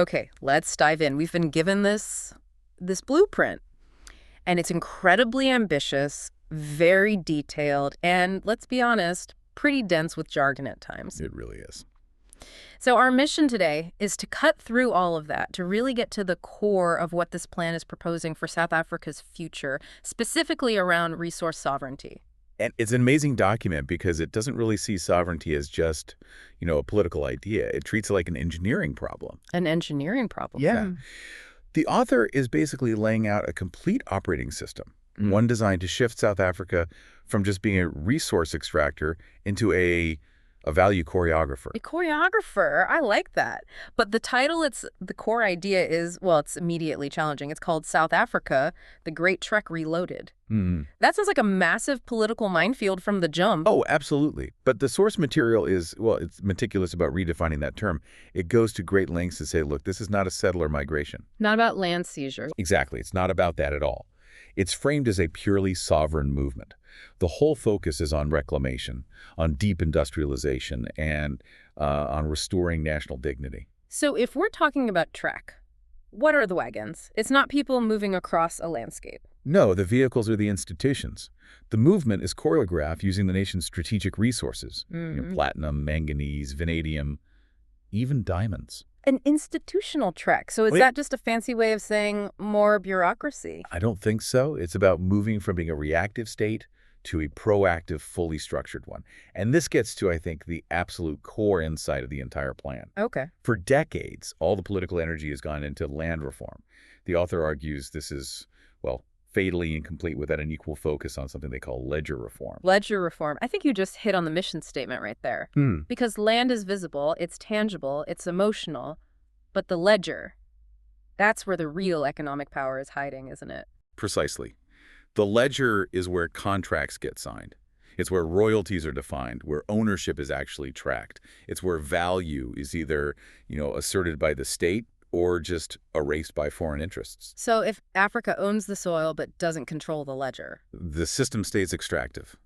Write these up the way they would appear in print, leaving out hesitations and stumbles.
Okay, let's dive in. We've been given this blueprint, and it's incredibly ambitious, very detailed, and let's be honest, pretty dense with jargon at times. It really is. So our mission today is to cut through all of that, to really get to the core of what this plan is proposing for South Africa's future, specifically around resource sovereignty. And it's an amazing document because it doesn't really see sovereignty as just, a political idea. It treats it like an engineering problem. An engineering problem. Yeah. The author is basically laying out a complete operating system, one designed to shift South Africa from just being a resource extractor into a value choreographer. A choreographer. I like that. But the title, the core idea is, well, it's immediately challenging. It's called South Africa, The Great Trek Reloaded. That sounds like a massive political minefield from the jump. Oh, absolutely. But the source material is, well, it's meticulous about redefining that term. It goes to great lengths to say, look, this is not a settler migration. Not about land seizure. Exactly. It's not about that at all. It's framed as a purely sovereign movement. The whole focus is on reclamation, on deep industrialization, and on restoring national dignity. So if we're talking about Trek, what are the wagons? It's not people moving across a landscape. No, the vehicles are the institutions. The movement is choreographed using the nation's strategic resources, platinum, manganese, vanadium, even diamonds. An institutional Trek. So is that just a fancy way of saying more bureaucracy? I don't think so. It's about moving from being a reactive state to a proactive, fully structured one. And this gets to, I think, the absolute core insight of the entire plan. Okay. For decades, all the political energy has gone into land reform. The author argues this is, well, fatally incomplete without an equal focus on something they call ledger reform. Ledger reform. I think you just hit on the mission statement right there. Because land is visible, it's tangible, it's emotional, but the ledger, that's where the real economic power is hiding, isn't it? Precisely. The ledger is where contracts get signed. It's where royalties are defined, where ownership is actually tracked. It's where value is either, asserted by the state or just erased by foreign interests. So if Africa owns the soil but doesn't control the ledger? The system stays extractive.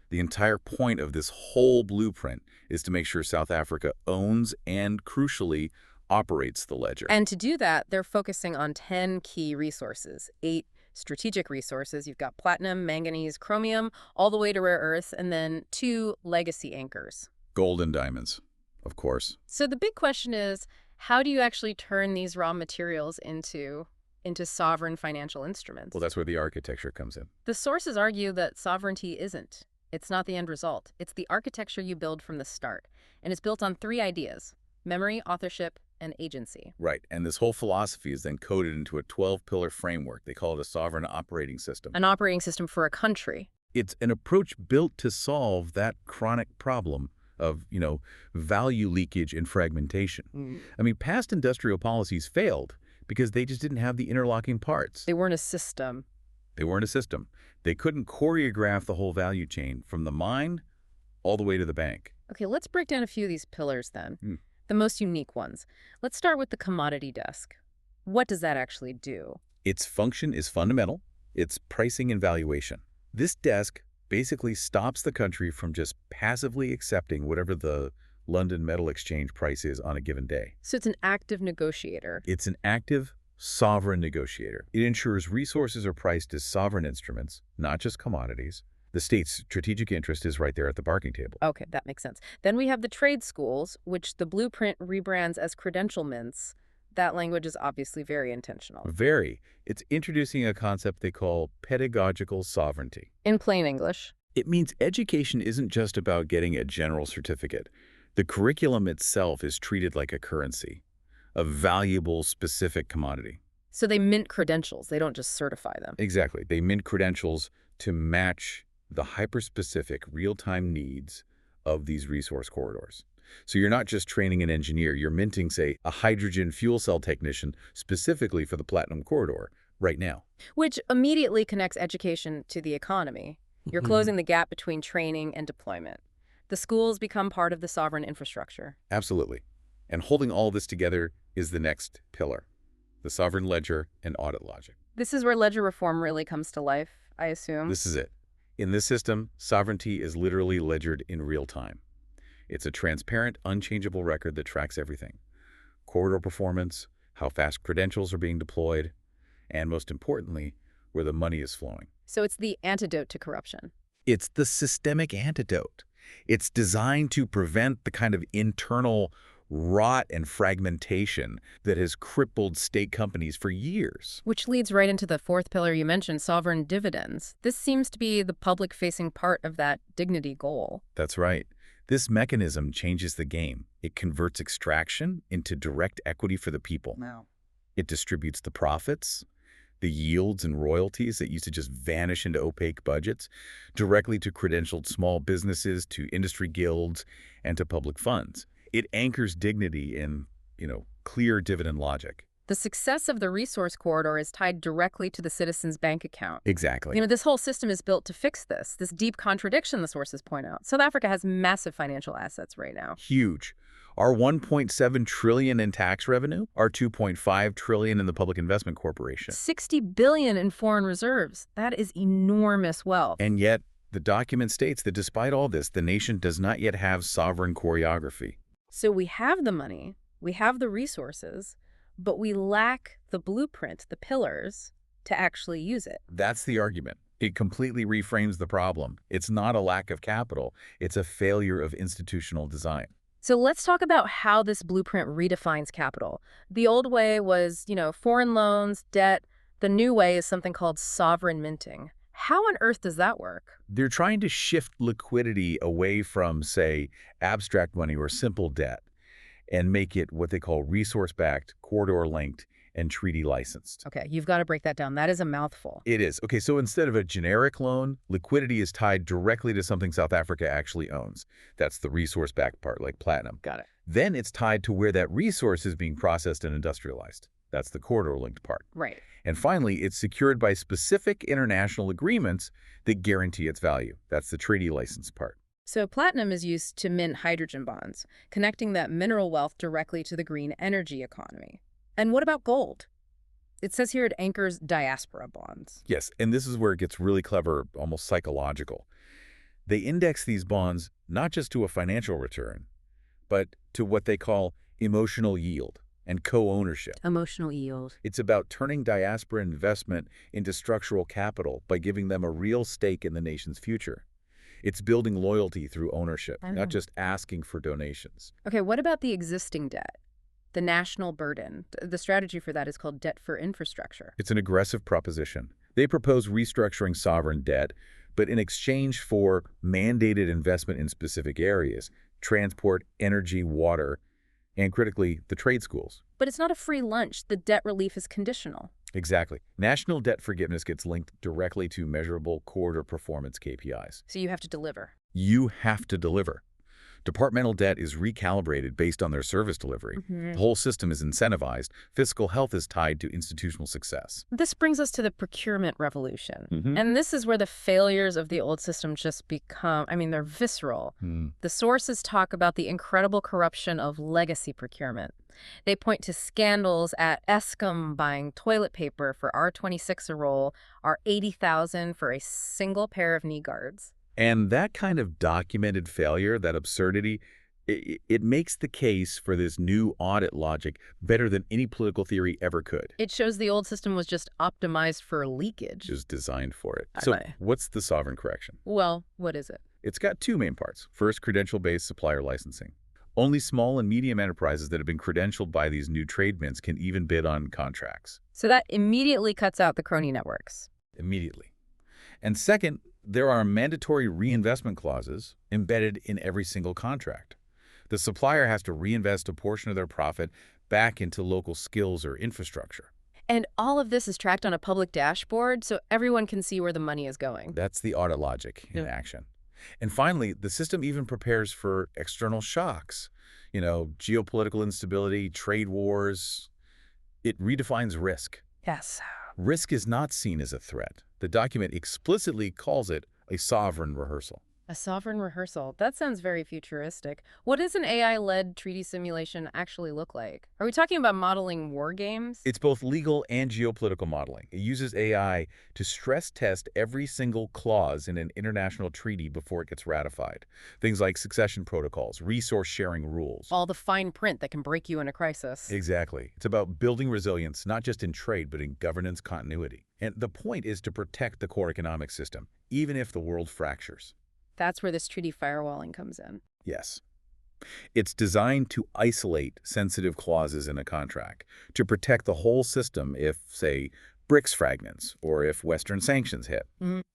The entire point of this whole blueprint is to make sure South Africa owns and, crucially, operates the ledger. And to do that, they're focusing on 10 key resources, 8 strategic resources. You've got platinum, manganese, chromium, all the way to rare earths, and then 2 legacy anchors. Gold and diamonds, of course. So the big question is, how do you actually turn these raw materials into sovereign financial instruments? Well, that's where the architecture comes in. The sources argue that sovereignty isn't. It's not the end result. It's the architecture you build from the start. And it's built on 3 ideas: memory, authorship, and agency. Right, and this whole philosophy is then coded into a 12-pillar framework. They call it a sovereign operating system. An operating system for a country. It's an approach built to solve that chronic problem of, value leakage and fragmentation. I mean, past industrial policies failed because they just didn't have the interlocking parts. They weren't a system. They weren't a system. They couldn't choreograph the whole value chain from the mine all the way to the bank. Okay, let's break down a few of these pillars then. The most unique ones. Let's start with the commodity desk. What does that actually do? Its function is fundamental. It's pricing and valuation. This desk basically stops the country from just passively accepting whatever the London Metal Exchange price is on a given day. So it's an active negotiator. It's an active, sovereign negotiator. It ensures resources are priced as sovereign instruments, not just commodities. The state's strategic interest is right there at the bargaining table. Okay, that makes sense. Then we have the trade schools, which the blueprint rebrands as credential mints. That language is obviously very intentional. Very. It's introducing a concept they call pedagogical sovereignty. In plain English? It means education isn't just about getting a general certificate. The curriculum itself is treated like a currency, a valuable, specific commodity. So they mint credentials. They don't just certify them. Exactly. They mint credentials to match the hyper-specific, real-time needs of these resource corridors. So you're not just training an engineer, you're minting, say, a hydrogen fuel cell technician specifically for the Platinum Corridor right now. Which immediately connects education to the economy. You're closing the gap between training and deployment. The schools become part of the sovereign infrastructure. Absolutely. And holding all this together is the next pillar, the sovereign ledger and audit logic. This is where ledger reform really comes to life, I assume. This is it. In this system, sovereignty is literally ledgered in real time. It's a transparent, unchangeable record that tracks everything: corridor performance, how fast credentials are being deployed, and most importantly, where the money is flowing. So it's the antidote to corruption. It's the systemic antidote. It's designed to prevent the kind of internal rot and fragmentation that has crippled state companies for years. Which leads right into the fourth pillar you mentioned, sovereign dividends. This seems to be the public-facing part of that dignity goal. That's right. This mechanism changes the game. It converts extraction into direct equity for the people. Wow. It distributes the profits, the yields and royalties that used to just vanish into opaque budgets, directly to credentialed small businesses, to industry guilds, and to public funds. It anchors dignity in, clear dividend logic. The success of the resource corridor is tied directly to the citizen's bank account. Exactly. This whole system is built to fix this deep contradiction the sources point out. South Africa has massive financial assets right now. Huge. Our $1.7 trillion in tax revenue, our $2.5 trillion in the Public Investment Corporation. $60 billion in foreign reserves. That is enormous wealth. And yet, the document states that despite all this, the nation does not yet have sovereign choreography. So we have the money, we have the resources, but we lack the blueprint, the pillars, to actually use it. That's the argument. It completely reframes the problem. It's not a lack of capital. It's a failure of institutional design. So let's talk about how this blueprint redefines capital. The old way was, foreign loans, debt. The new way is something called sovereign minting. How on earth does that work? They're trying to shift liquidity away from, say, abstract money or simple debt and make it what they call resource-backed, corridor-linked, and treaty-licensed. Okay, you've got to break that down. That is a mouthful. It is. Okay, so instead of a generic loan, liquidity is tied directly to something South Africa actually owns. That's the resource-backed part, like platinum. Got it. Then it's tied to where that resource is being processed and industrialized. That's the corridor-linked part. Right. And finally, it's secured by specific international agreements that guarantee its value. That's the treaty-licensed part. So platinum is used to mint hydrogen bonds, connecting that mineral wealth directly to the green energy economy. And what about gold? It says here it anchors diaspora bonds. Yes, and this is where it gets really clever, almost psychological. They index these bonds not just to a financial return, but to what they call emotional yield and co-ownership. Emotional yield. It's about turning diaspora investment into structural capital by giving them a real stake in the nation's future. It's building loyalty through ownership, not just asking for donations. Okay, what about the existing debt? The national burden. The strategy for that is called debt for infrastructure. It's an aggressive proposition. They propose restructuring sovereign debt, but in exchange for mandated investment in specific areas, transport, energy, water, and critically, the trade schools. But it's not a free lunch. The debt relief is conditional. Exactly. National debt forgiveness gets linked directly to measurable corridor performance KPIs. So you have to deliver. You have to deliver. Departmental debt is recalibrated based on their service delivery. The whole system is incentivized. Fiscal health is tied to institutional success. This brings us to the procurement revolution. And this is where the failures of the old system just become, they're visceral. The sources talk about the incredible corruption of legacy procurement. They point to scandals at Eskom buying toilet paper for R26 a roll, or $80,000 for a single pair of knee guards. And that kind of documented failure, that absurdity, it makes the case for this new audit logic better than any political theory ever could. It shows the old system was just optimized for leakage. Just designed for it. So what's the sovereign correction? Well, what is it? It's got two main parts. First, credential-based supplier licensing. Only small and medium enterprises that have been credentialed by these new trade mints can even bid on contracts. So that immediately cuts out the crony networks. Immediately. And second, there are mandatory reinvestment clauses embedded in every single contract. The supplier has to reinvest a portion of their profit back into local skills or infrastructure. And all of this is tracked on a public dashboard so everyone can see where the money is going. That's the audit logic in action. And finally, the system even prepares for external shocks. Geopolitical instability, trade wars. It redefines risk. Yes. Risk is not seen as a threat. The document explicitly calls it a sovereign rehearsal. A sovereign rehearsal. That sounds very futuristic. What does an AI-led treaty simulation actually look like? Are we talking about modeling war games? It's both legal and geopolitical modeling. It uses AI to stress test every single clause in an international treaty before it gets ratified. Things like succession protocols, resource sharing rules. All the fine print that can break you in a crisis. Exactly. It's about building resilience, not just in trade, but in governance continuity. And the point is to protect the core economic system, even if the world fractures. That's where this treaty firewalling comes in. Yes. It's designed to isolate sensitive clauses in a contract, to protect the whole system if, say, BRICS fragments or if Western sanctions hit.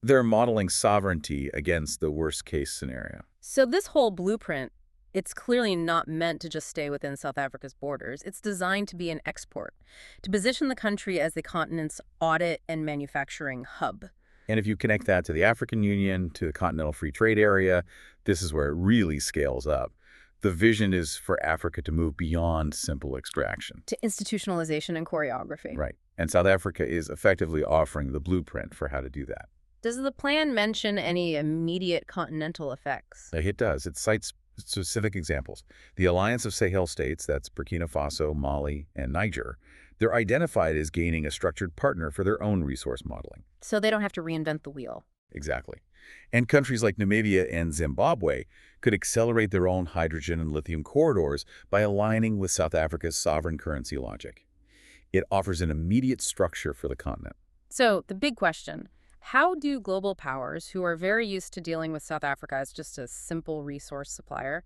They're modeling sovereignty against the worst-case scenario. So this whole blueprint, it's clearly not meant to just stay within South Africa's borders. It's designed to be an export, to position the country as the continent's audit and manufacturing hub. And if you connect that to the African Union, to the Continental Free Trade Area, this is where it really scales up. The vision is for Africa to move beyond simple extraction. To institutionalization and choreography. Right. And South Africa is effectively offering the blueprint for how to do that. Does the plan mention any immediate continental effects? It does. It cites specific examples. The Alliance of Sahel States, that's Burkina Faso, Mali, and Niger, they're identified as gaining a structured partner for their own resource modeling. So they don't have to reinvent the wheel. Exactly. And countries like Namibia and Zimbabwe could accelerate their own hydrogen and lithium corridors by aligning with South Africa's sovereign currency logic. It offers an immediate structure for the continent. So the big question, how do global powers, who are very used to dealing with South Africa as just a simple resource supplier,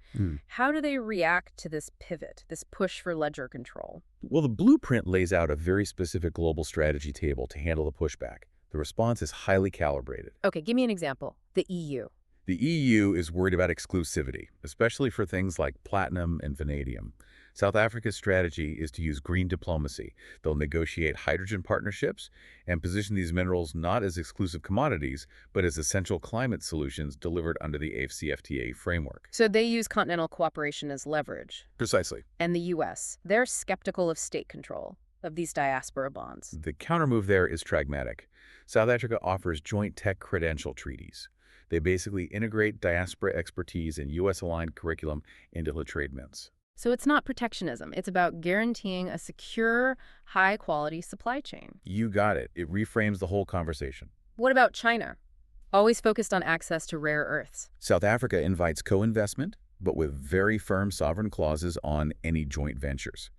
how do they react to this pivot, this push for ledger control? Well, the blueprint lays out a very specific global strategy table to handle the pushback. The response is highly calibrated. Okay, give me an example. The EU. The EU is worried about exclusivity, especially for things like platinum and vanadium. South Africa's strategy is to use green diplomacy. They'll negotiate hydrogen partnerships and position these minerals not as exclusive commodities, but as essential climate solutions delivered under the AFCFTA framework. So they use continental cooperation as leverage. Precisely. And the US, they're skeptical of state control of these diaspora bonds. The countermove there is pragmatic. South Africa offers joint tech credential treaties. They basically integrate diaspora expertise and U.S.-aligned curriculum into the trade mints. So it's not protectionism. It's about guaranteeing a secure, high-quality supply chain. You got it. It reframes the whole conversation. What about China? Always focused on access to rare earths. South Africa invites co-investment, but with very firm sovereign clauses on any joint ventures.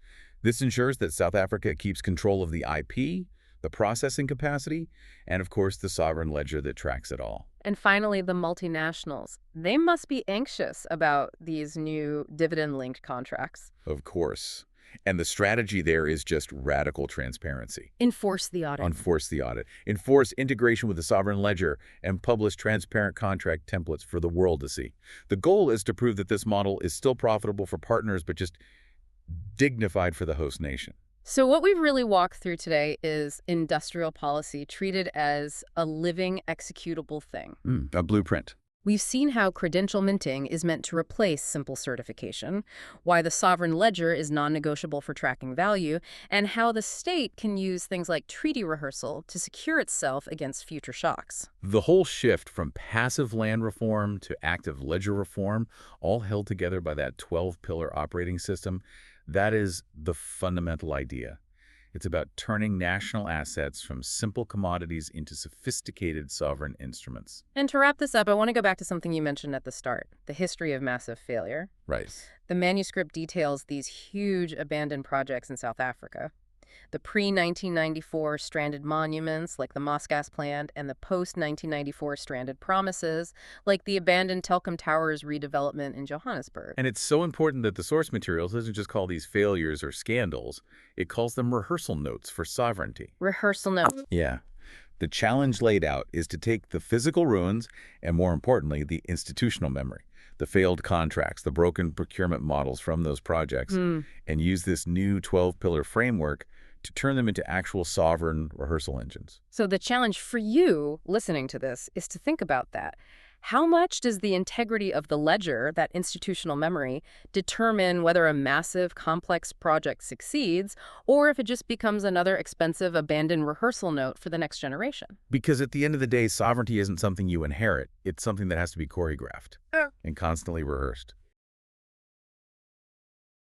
This ensures that South Africa keeps control of the IP, the processing capacity, and of course the sovereign ledger that tracks it all. And finally, the multinationals. They must be anxious about these new dividend-linked contracts. Of course. And the strategy there is just radical transparency. Enforce the audit. Enforce the audit. Enforce integration with the sovereign ledger and publish transparent contract templates for the world to see. The goal is to prove that this model is still profitable for partners, but just dignified for the host nation. So what we've really walked through today is industrial policy treated as a living, executable thing. A blueprint. We've seen how credential minting is meant to replace simple certification, why the sovereign ledger is non-negotiable for tracking value, and how the state can use things like treaty rehearsal to secure itself against future shocks. The whole shift from passive land reform to active ledger reform, all held together by that 12-pillar operating system, that is the fundamental idea. It's about turning national assets from simple commodities into sophisticated sovereign instruments. And to wrap this up, I want to go back to something you mentioned at the start, the history of massive failure. Right. The manuscript details these huge abandoned projects in South Africa. The pre-1994 stranded monuments, like the Moss-Gas plant, and the post-1994 stranded promises, like the abandoned Telkom Towers redevelopment in Johannesburg. And it's so important that the source materials doesn't just call these failures or scandals. It calls them rehearsal notes for sovereignty. Rehearsal notes. Yeah. The challenge laid out is to take the physical ruins and, more importantly, the institutional memory, the failed contracts, the broken procurement models from those projects, and use this new 12-pillar framework to turn them into actual sovereign rehearsal engines. So the challenge for you listening to this is to think about that. How much does the integrity of the ledger, that institutional memory, determine whether a massive, complex project succeeds or if it just becomes another expensive, abandoned rehearsal note for the next generation? Because at the end of the day, sovereignty isn't something you inherit. It's something that has to be choreographed and constantly rehearsed.